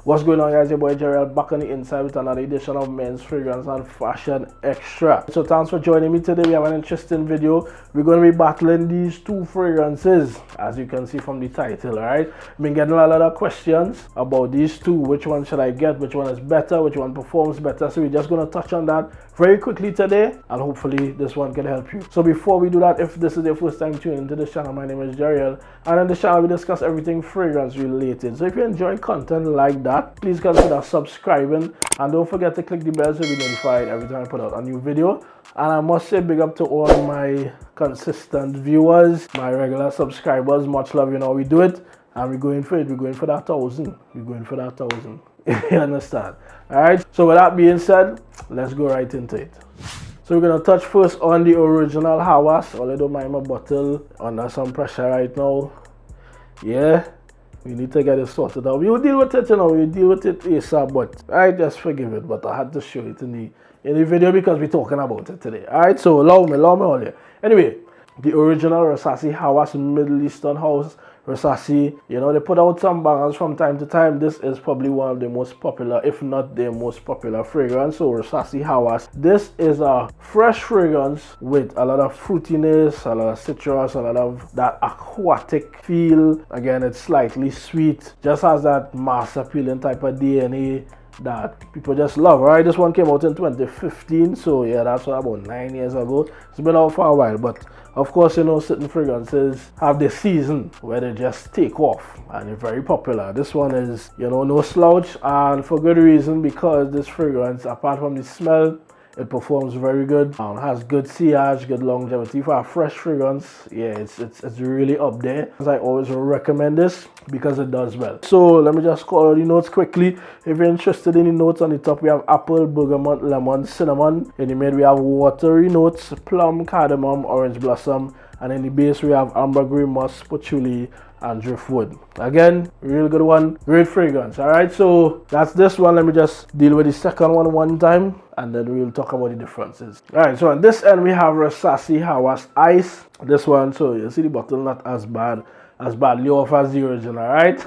What's going on, guys? Your boy Gerald back on the inside with another edition of Men's Fragrance and Fashion Extra. So thanks for joining me today. We have an interesting video. We're going to be battling these two fragrances, as you can see from the title. Alright, I've been getting a lot of questions about these two. Which one should I get? Which one is better? Which one performs better? So we're just going to touch on that very quickly today, and hopefully this one can help you. So before we do that, if this is your first time tuning into this channel, my name is Gerald, and on this channel we discuss everything fragrance related. So if you enjoy content like that, please consider subscribing, and don't forget to click the bell to be notified every time I put out a new video. And I must say big up to all my consistent viewers, my regular subscribers. Much love, you know we do it, and we're going for it. We're going for that 1,000. We're going for that 1,000. You understand? Alright, so with that being said, let's go right into it. So we're going to touch first on the original Hawas. Although my bottle under some pressure right now. Yeah, we need to get it sorted out. We'll deal with it, you know, we'll deal with it ASAP, but I just forgive it. But I had to show it in the video because we're talking about it today. Alright, so allow me all here. Anyway, the original Rasasi Hawas Middle Eastern house. Rasasi, you know, they put out some bangers from time to time. This is probably one of the most popular, if not the most popular fragrance. So Rasasi Hawas, this is a fresh fragrance with a lot of fruitiness, a lot of citrus, a lot of that aquatic feel. Again, it's slightly sweet, just has that mass appealing type of DNA that people just love. Right, this one came out in 2015, so yeah, that's about 9 years ago. It's been out for a while, but of course, you know, certain fragrances have this season where they just take off and they're very popular. This one is, you know, no slouch, and for good reason, because this fragrance, apart from the smell, it performs very good, has good sillage, good longevity for a fresh fragrance. Yeah, it's really up there. As I always recommend this because it does well. So let me just call out the notes quickly. If you're interested in the notes, on the top we have apple, bergamot, lemon, cinnamon. In the mid we have watery notes, plum, cardamom, orange blossom, and in the base we have ambergris, musk, patchouli, and driftwood. Again, real good one, great fragrance. All right, so that's this one. Let me just deal with the second one time, and then we'll talk about the differences. All right, so on this end we have Rasasi Hawas Ice. This one, so you see the bottle not as badly off as the original, right?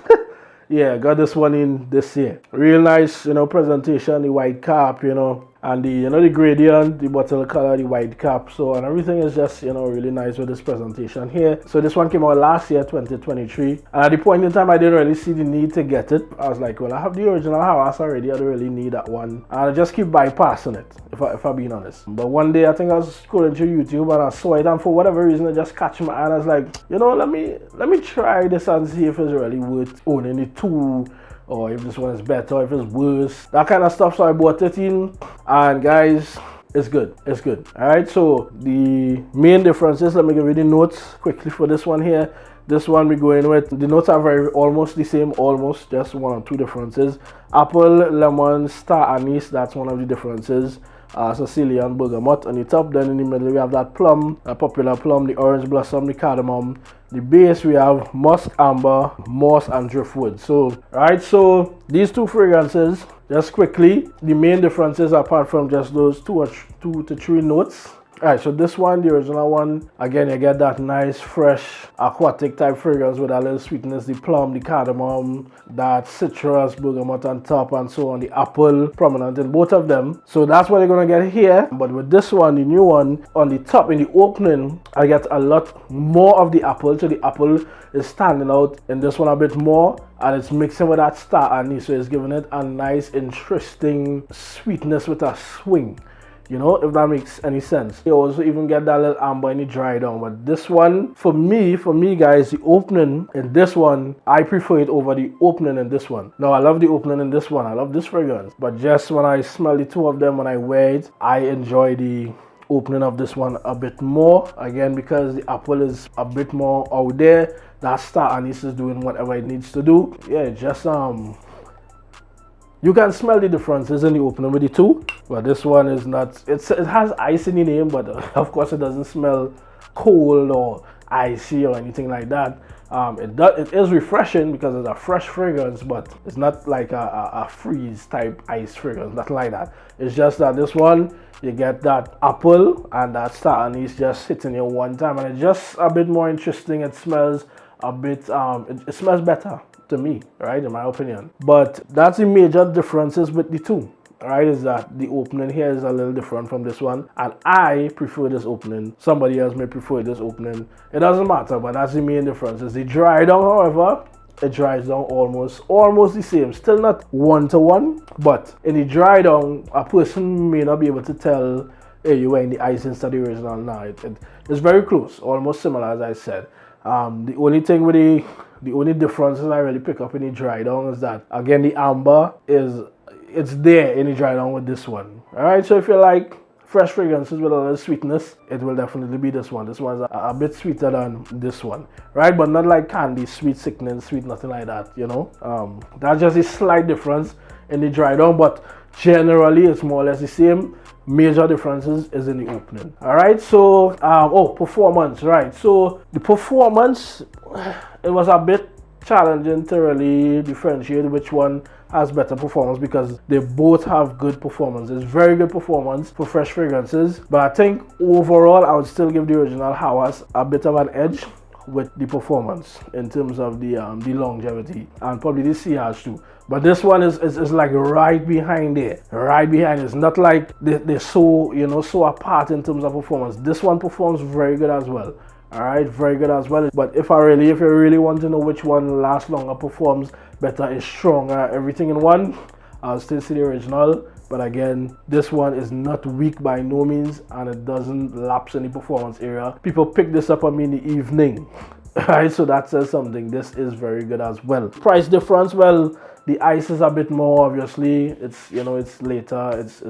Yeah, got this one in this year. Real nice, you know, presentation, the white cap, you know, and the, you know, the gradient, the bottle color, the white cap, so, and everything is just, you know, really nice with this presentation here. So this one came out last year, 2023, and at the point in time I didn't really see the need to get it. I was like, well, I have the original Hawas already, I don't really need that one, and I just keep bypassing it, if I'm being honest. But one day I think I was scrolling through YouTube and I saw it, and for whatever reason it just catch my eye, and I was like, you know, let me try this and see if it's really worth owning it too, or if this one is better, or if it's worse, that kind of stuff. So I bought it in, and guys, it's good. All right, so the main differences, let me give you the notes quickly for this one here. This one we're going with, the notes are very almost the same, almost, just one or two differences. Apple, lemon, star anise, that's one of the differences. Sicilian bergamot on the top. Then in the middle we have that plum, a popular plum, the orange blossom, the cardamom. The base we have musk, amber, moss, and driftwood. So right, so these two fragrances, just quickly, the main differences apart from just those two to three notes. Alright, so this one, the original one, again you get that nice fresh aquatic type fragrance with a little sweetness, the plum, the cardamom, that citrus, bergamot on top, and so on, the apple prominent in both of them. So that's what you're gonna get here. But with this one, the new one, on the top in the opening, I get a lot more of the apple. So the apple is standing out in this one a bit more, and it's mixing with that star anise, so it's giving it a nice interesting sweetness with a swing. You know, if that makes any sense. You also even get that little amber in the dry down. But this one, for me guys, the opening in this one, I prefer it over the opening in this one. Now I love the opening in this one, I love this fragrance, but just when I smell the two of them, when I wear it, I enjoy the opening of this one a bit more, again because the apple is a bit more out there. That star anise is doing whatever it needs to do. Yeah, just you can smell the differences in the opening with the two, but this one is not, it has ice in the name, but of course it doesn't smell cold or icy or anything like that. It is refreshing because it's a fresh fragrance, but it's not like a freeze type ice fragrance, nothing like that. It's just that this one, you get that apple and that star anise just hitting you one time, and it's just a bit more interesting. It smells a bit, it smells better. to me, right, in my opinion. But that's the major differences with the two. Alright, is that the opening here is a little different from this one, and I prefer this opening. Somebody else may prefer this opening. It doesn't matter, but that's the main difference. Is the dry down, however, it dries down almost the same. Still not 1-to-1, but in the dry down, a person may not be able to tell, hey, you're wearing the ice instead of the original. Now it's very close, almost similar as I said. The only thing with the only differences I really pick up in the dry down is that, again, the amber it's there in the dry down with this one. Alright, so if you like fresh fragrances with a little sweetness, it will definitely be this one. This one's a bit sweeter than this one, right? But not like candy, sweet, sickening, sweet, nothing like that, you know. That's just a slight difference in the dry down, but generally it's more or less the same. Major differences is in the opening. Alright, so performance, right? So the performance, it was a bit challenging to really differentiate which one has better performance, because they both have good performance. It's very good performance for fresh fragrances, but I think overall I would still give the original Hawas a bit of an edge with the performance in terms of the longevity, and probably the CH too. But this one is like right behind there, right behind. It's not like they're so, you know, so apart in terms of performance. This one performs very good as well. Alright, very good as well. But if you really want to know which one lasts longer, performs better, is stronger, everything in one, I'll still see the original. But again, this one is not weak by no means, and it doesn't lapse in the performance area. People pick this up on me in the evening. Alright, so that says something. This is very good as well. Price difference, well, the ice is a bit more, obviously. It's, you know, it's later. It's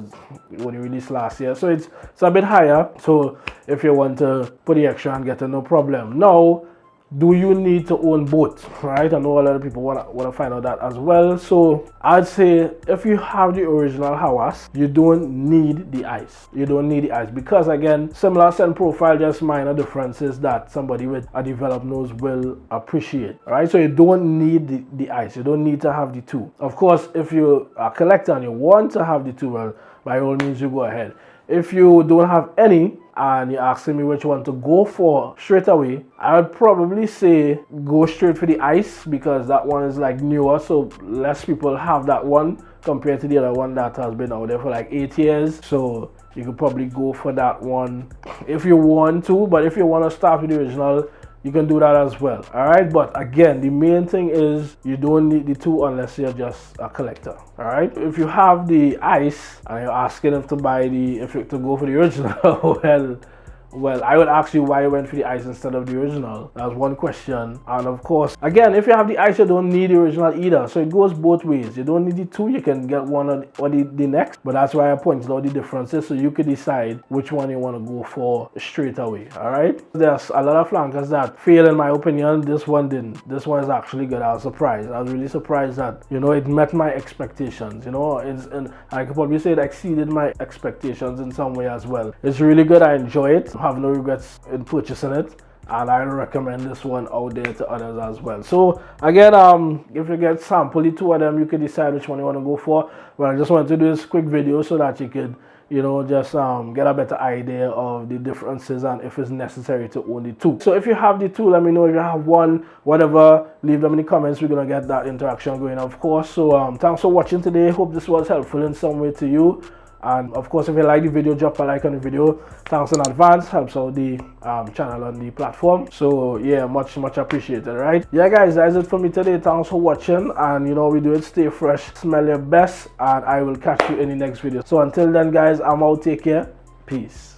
when you released last year, so it's a bit higher. So if you want to put the extra and get it, no problem. Now, do you need to own both? Right? I know a lot of people want to find out that as well. So I'd say if you have the original Hawas, you don't need the ice. You don't need the ice, because again, similar scent profile, just minor differences that somebody with a developed nose will appreciate. Alright, so you don't need the ice. You don't need to have the two. Of course, if you're a collector and you want to have the two, well, by all means, you go ahead. If you don't have any and you're asking me which one to go for straight away, I would probably say go straight for the ice, because that one is like newer, so less people have that one compared to the other one that has been out there for like 8 years. So you could probably go for that one if you want to, but if you want to start with the original, you can do that as well. Alright, but again, the main thing is you don't need the two unless you're just a collector. Alright, if you have the ice and you're asking if to go for the original, well, I would ask you why you went for the ice instead of the original. That's one question. And of course, again, if you have the ice, you don't need the original either. So it goes both ways. You don't need the two. You can get one or the next. But that's why I pointed out the differences, so you could decide which one you want to go for straight away. All right. There's a lot of flankers that fail, in my opinion. This one didn't. This one is actually good. I was surprised. I was really surprised that, you know, it met my expectations. You know, and I could probably say it exceeded my expectations in some way as well. It's really good. I enjoy it. Have no regrets in purchasing it, and I recommend this one out there to others as well. So again, if you get sample the two of them, you can decide which one you want to go for. But I just wanted to do this quick video so that you could, you know, just get a better idea of the differences and if it's necessary to own the two. So if you have the two, let me know. If you have one, whatever, leave them in the comments. We're gonna get that interaction going, of course. So thanks for watching today. Hope this was helpful in some way to you. And of course, if you like the video, drop a like on the video. Thanks in advance, helps out the channel on the platform. So yeah, much appreciated. Right, yeah guys, that's it for me today. Thanks for watching, and you know we do it, stay fresh, smell your best, and I will catch you in the next video. So until then guys, I'm out. Take care, peace.